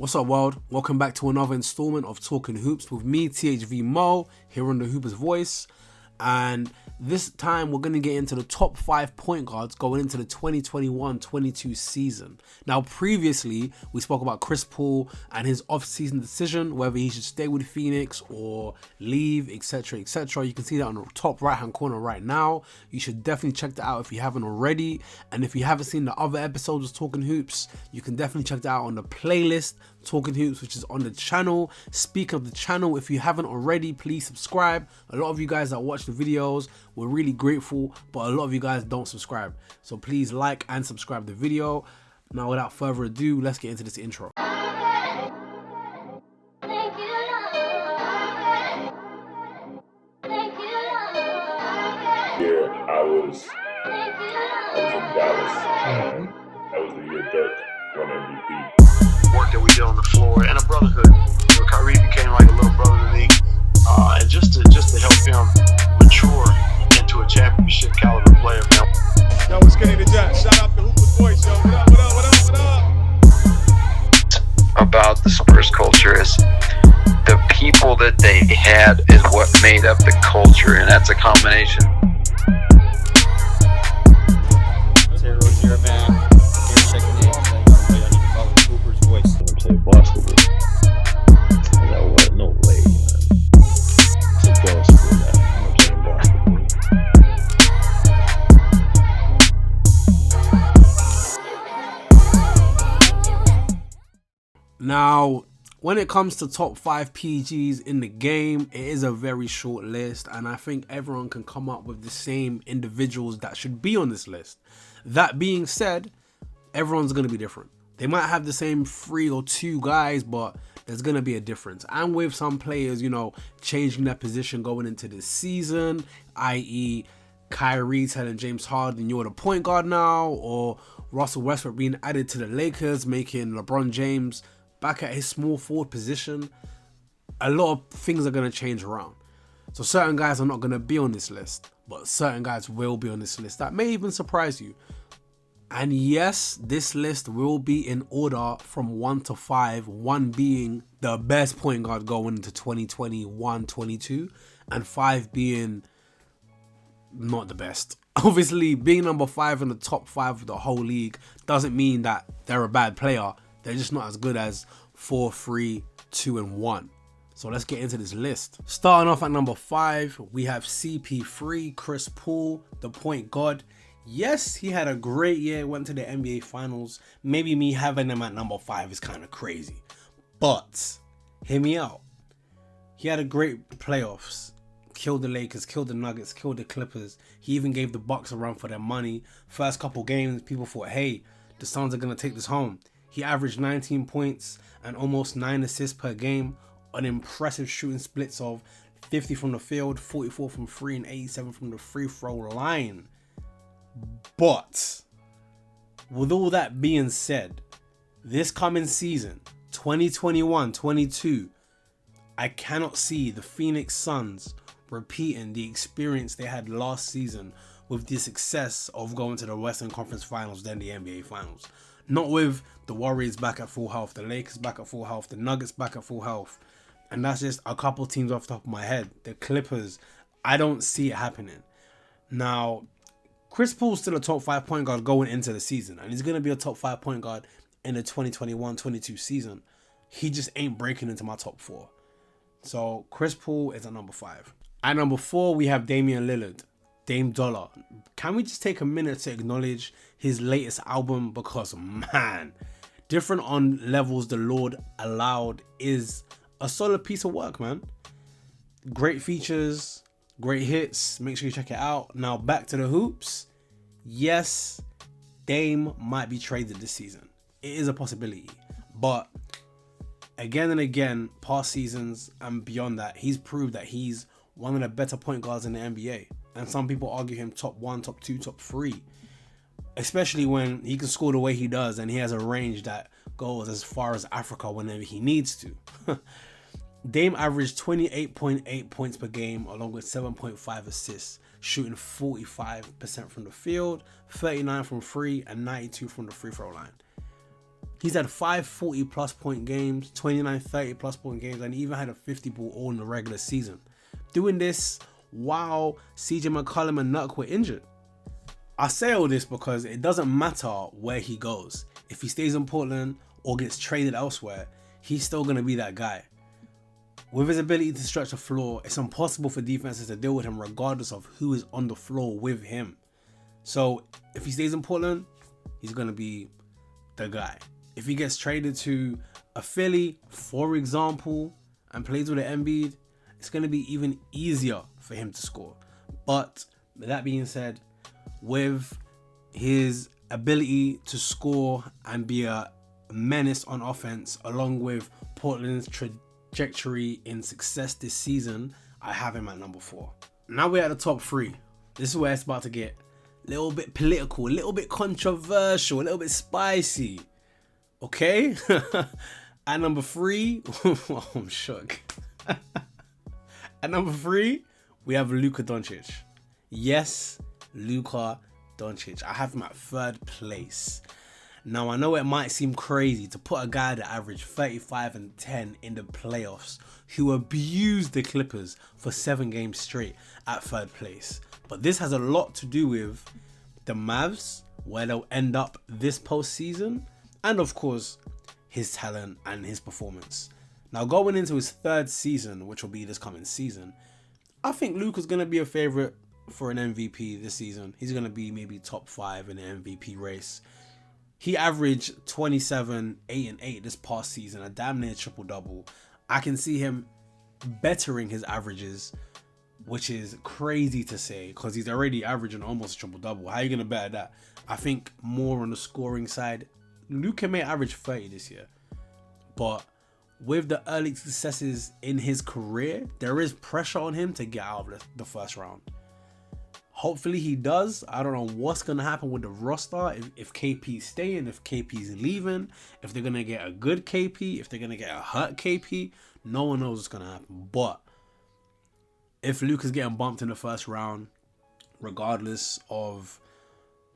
What's up, world? Welcome back to another installment of Talking Hoops with me, THV Mo, here on the Hoopers Voice. And this time we're going to get into the top 5 point guards going into the 2021-22 season. Now, previously, we spoke about Chris Paul and his off-season decision, whether he should stay with Phoenix or leave, etc., etc. You can see that on the top right-hand corner right now. You should definitely check that out if you haven't already. And if you haven't seen the other episodes of Talking Hoops, you can definitely check that out on the playlist, Talking Hoops, which is on the channel. Speaking of the channel, if you haven't already, please subscribe. A lot of you guys that watch the videos, we're really grateful, but a lot of you guys don't subscribe. So please like and subscribe the video. Now, without further ado, let's get into this intro. Yeah, I was in Dallas. That was the year Dirk won MVP. Work that we did on the floor and a brotherhood. You know, Kyrie became like a little brother to me, and just to help him mature into a championship caliber player. Man. Yo, what's getting the jet? Shout out to Hoopers Voice, yo. What up, what up, what up, what up? About the Spurs culture is the people that they had is what made up the culture, and that's a combination. Man. Here checking in. I need to follow the Hoopers Voice. I'm saying basketball. I got what? No way, man. It's a girl school, man. I'm saying basketball. Now, when it comes to top 5 PGs in the game, it is a very short list, and I think everyone can come up with the same individuals that should be on this list. That being said, everyone's going to be different. They might have the same 3 or 2 guys, but there's going to be a difference. And with some players, you know, changing their position going into this season, i.e. Kyrie telling James Harden, you're the point guard now, or Russell Westbrook being added to the Lakers, making LeBron James back at his small forward position. A lot of things are going to change around. So certain guys are not going to be on this list, but certain guys will be on this list that may even surprise you. And yes, this list will be in order from 1 to 5, 1 being the best point guard going into 2021-22, and 5 being not the best. Obviously, being number 5 in the top 5 of the whole league doesn't mean that they're a bad player. They're just not as good as 4, 3, 2, and 1. So let's get into this list. Starting off at number 5, we have CP3, Chris Paul, the point guard. Yes, he had a great year, went to the NBA Finals. Maybe me having him at number 5 is kind of crazy. But, hear me out. He had a great playoffs. Killed the Lakers, killed the Nuggets, killed the Clippers. He even gave the Bucks a run for their money. First couple games, people thought, hey, the Suns are going to take this home. He averaged 19 points and almost 9 assists per game on impressive shooting splits of 50 from the field, 44 from 3, and 87 from the free throw line. But with all that being said, this coming season, 2021-22, I cannot see the Phoenix Suns repeating the experience they had last season with the success of going to the Western Conference Finals, then the NBA Finals. Not with the Warriors back at full health, the Lakers back at full health, the Nuggets back at full health. And that's just a couple teams off the top of my head. The Clippers, I don't see it happening. Now, Chris Paul's still a top 5 point guard going into the season. And he's going to be a top 5 point guard in the 2021-22 season. He just ain't breaking into my top 4. So, Chris Paul is at number 5. At number 4, we have Damian Lillard. Dame Dollar. Can we just take a minute to acknowledge his latest album? Because, man, Different on Levels the Lord Allowed is a solid piece of work, man. Great features, great hits. Make sure you check it out. Now back to the hoops. Yes, Dame might be traded this season. It is a possibility. But again and again, past seasons and beyond that, he's proved that he's one of the better point guards in the NBA. And some people argue him top 1, top 2, top 3. Especially when he can score the way he does and he has a range that goes as far as Africa whenever he needs to. Dame averaged 28.8 points per game along with 7.5 assists, shooting 45% from the field, 39 from 3, and 92 from the free throw line. He's had 5 40+ point games, 29 30+ point games, and he even had a 50 ball all in the regular season. Doing this while CJ McCollum and Nurk were injured. I say all this because it doesn't matter where he goes. If he stays in Portland or gets traded elsewhere, he's still going to be that guy. With his ability to stretch the floor, it's impossible for defenses to deal with him regardless of who is on the floor with him. So if he stays in Portland, he's going to be the guy. If he gets traded to a Philly, for example, and plays with an Embiid, it's going to be even easier for him to score. But with that being said, with his ability to score and be a menace on offense, along with Portland's trajectory in success this season, I have him at number 4. Now we're at the top 3. This is where it's about to get a little bit political, a little bit controversial, a little bit spicy. Okay? At number 3, oh, I'm shook. At number 3, we have Luka Doncic. Yes, Luka Doncic. I have him at 3rd place. Now, I know it might seem crazy to put a guy that averaged 35 and 10 in the playoffs, who abused the Clippers for 7 games straight, at 3rd place. But this has a lot to do with the Mavs, where they'll end up this postseason, and of course, his talent and his performance. Now, going into his 3rd season, which will be this coming season, I think Luka's going to be a favorite for an MVP this season. He's going to be maybe top 5 in the MVP race. He averaged 27, 8 and 8 this past season, a damn near triple-double. I can see him bettering his averages, which is crazy to say because he's already averaging almost a triple-double. How are you going to better that? I think more on the scoring side. Luka may average 30 this year, but with the early successes in his career, there is pressure on him to get out of the first round. Hopefully he does. I don't know what's going to happen with the roster. If KP's staying, if KP's leaving, if they're going to get a good KP, if they're going to get a hurt KP, no one knows what's going to happen. But if Luka's getting bumped in the first round, regardless of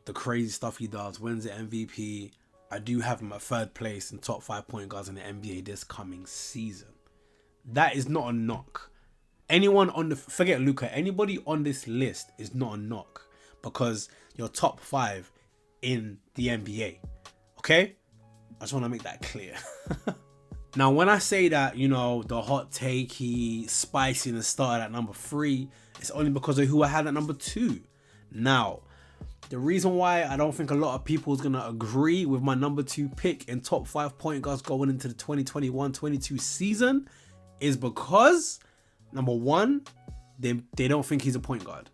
the crazy stuff he does, wins the MVP, I do have him at 3rd place in top 5 point guards in the NBA this coming season. That is not a knock. Forget Luka, anybody on this list is not a knock because you're top 5 in the NBA. Okay? I just want to make that clear. Now, when I say that, the hot take, he spicy and started at number 3, it's only because of who I had at number 2. Now, the reason why I don't think a lot of people is going to agree with my number 2 pick in top 5 point guards going into the 2021-22 season is because, number 1, they don't think he's a point guard.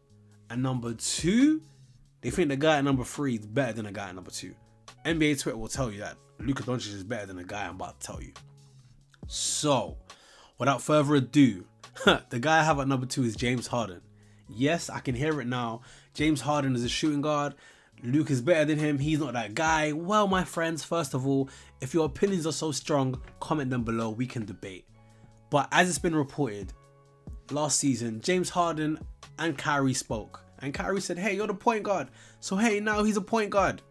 And number 2, they think the guy at number 3 is better than the guy at number 2. NBA Twitter will tell you that Luka Doncic is better than the guy I'm about to tell you. So, without further ado, the guy I have at number 2 is James Harden. Yes, I can hear it now. James Harden is a shooting guard. Luke is better than him. He's not that guy. Well, my friends, first of all, if your opinions are so strong, comment them below. We can debate. But as it's been reported, last season, James Harden and Kyrie spoke. And Kyrie said, hey, you're the point guard. So, hey, now he's a point guard.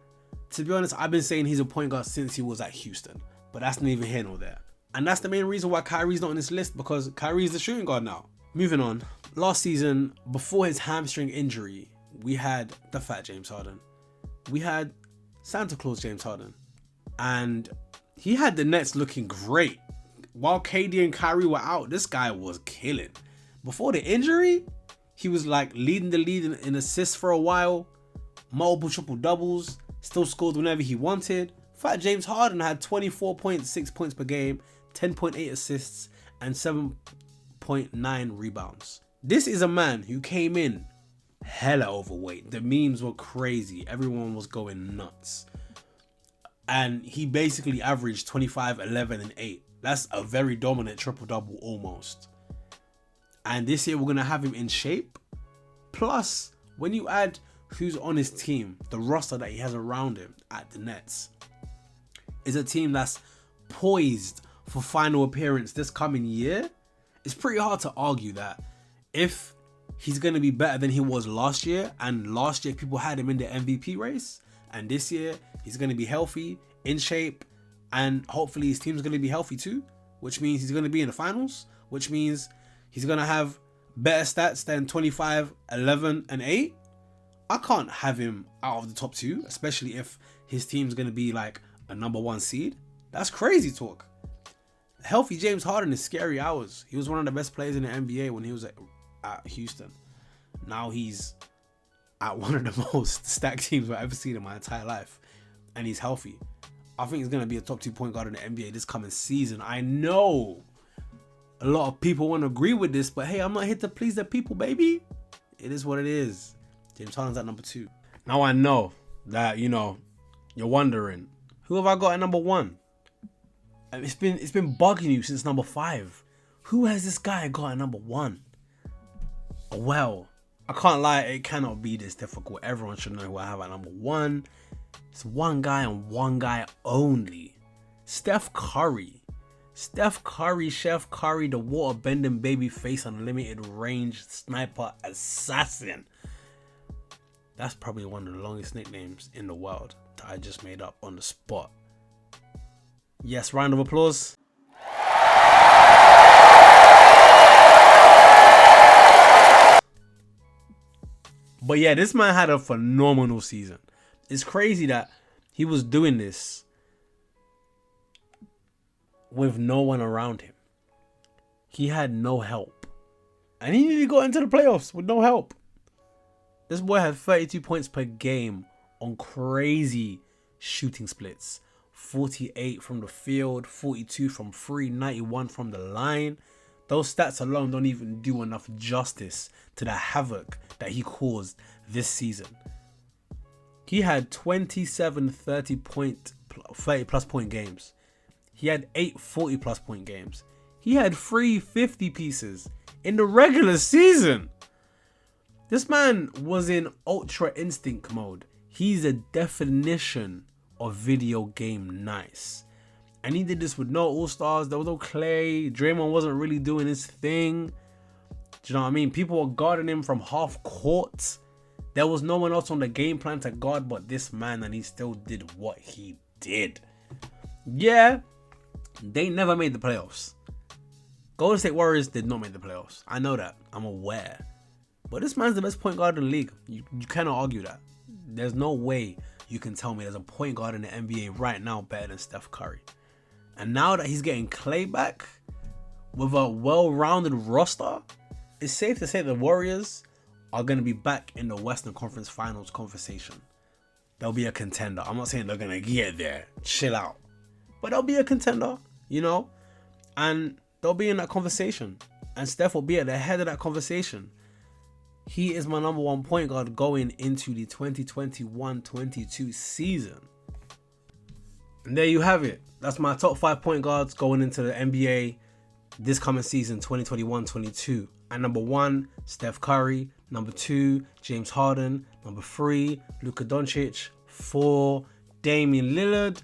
To be honest, I've been saying he's a point guard since he was at Houston. But that's neither here nor there. And that's the main reason why Kyrie's not on this list, because Kyrie's the shooting guard now. Moving on. Last season, before his hamstring injury, we had the fat James Harden. We had Santa Claus James Harden. And he had the Nets looking great. While KD and Kyrie were out, this guy was killing. Before the injury, he was like leading the league in assists for a while. Multiple triple doubles. Still scored whenever he wanted. Fat James Harden had 24.6 points per game, 10.8 assists, and 7.9 rebounds. This is a man who came in hella overweight. The memes were crazy. Everyone was going nuts. And he basically averaged 25, 11, and 8. That's a very dominant triple-double almost. And this year we're going to have him in shape. Plus, when you add who's on his team, the roster that he has around him at the Nets, is a team that's poised for final appearance this coming year. It's pretty hard to argue that if he's going to be better than he was last year, and last year people had him in the MVP race, and this year he's going to be healthy, in shape, And hopefully his team's going to be healthy too, which means he's going to be in the finals, which means he's going to have better stats than 25, 11, and 8. I can't have him out of the top 2, especially if his team's going to be like a number 1 seed. That's crazy talk. Healthy James Harden is scary hours. He was one of the best players in the NBA when he was at Houston. Now he's at one of the most stacked teams I've ever seen in my entire life. And he's healthy. I think he's going to be a top 2 point guard in the NBA this coming season. I know a lot of people won't agree with this, but hey, I'm not here to please the people, baby. It is what it is. James Harden's at number 2. Now I know that, you're wondering, who have I got at number 1? It's been bugging you since number 5. Who has this guy got at number 1? Well, I can't lie, it cannot be this difficult. Everyone should know who I have at number 1. It's one guy and one guy only. Steph Curry. Steph Curry, Chef Curry, the water-bending babyface unlimited range sniper assassin. That's probably one of the longest nicknames in the world that I just made up on the spot. Yes, round of applause. But yeah, this man had a phenomenal season. It's crazy that he was doing this with no one around him. He had no help. And he nearly got into the playoffs with no help. This boy had 32 points per game on crazy shooting splits. 48 from the field, 42 from 3, 91 from the line. Those stats alone don't even do enough justice to the havoc that he caused this season. He had 27 30 plus point games. He had 8 40 plus point games. He had 3 50 pieces in the regular season. This man was in ultra instinct mode. He's a definition of video game nice. And he did this with no all-stars. There was no Clay. Draymond wasn't really doing his thing. Do you know what I mean? People were guarding him from half court. There was no one else on the game plan to guard but this man, and he still did what he did. Yeah, they never made the playoffs. Golden State Warriors did not make the playoffs. I know that. I'm aware. But this man's the best point guard in the league. You cannot argue that. There's no way you can tell me there's a point guard in the NBA right now better than Steph Curry. And now that he's getting Clay back with a well-rounded roster, it's safe to say the Warriors are going to be back in the Western Conference Finals conversation. They'll be a contender. I'm not saying they're going to get there. Chill out. But they'll be a contender, and they'll be in that conversation. And Steph will be at the head of that conversation. He is my number 1 point guard going into the 2021-22 season. And there you have it. That's my top 5 point guards going into the NBA this coming season, 2021-22. At number 1, Steph Curry. Number 2, James Harden. Number 3, Luka Doncic. 4, Damian Lillard.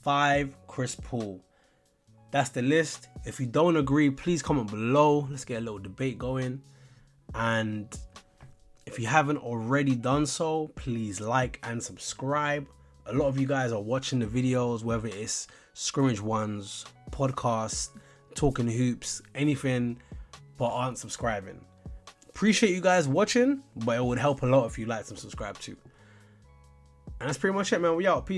5, Chris Paul. That's the list. If you don't agree, please comment below. Let's get a little debate going. And if you haven't already done so, please like and subscribe. A lot of you guys are watching the videos, whether it's scrimmage ones, podcasts, talking hoops, anything, but aren't subscribing. Appreciate you guys watching, but it would help a lot if you liked and subscribed too. And that's pretty much it, man. We out. Peace.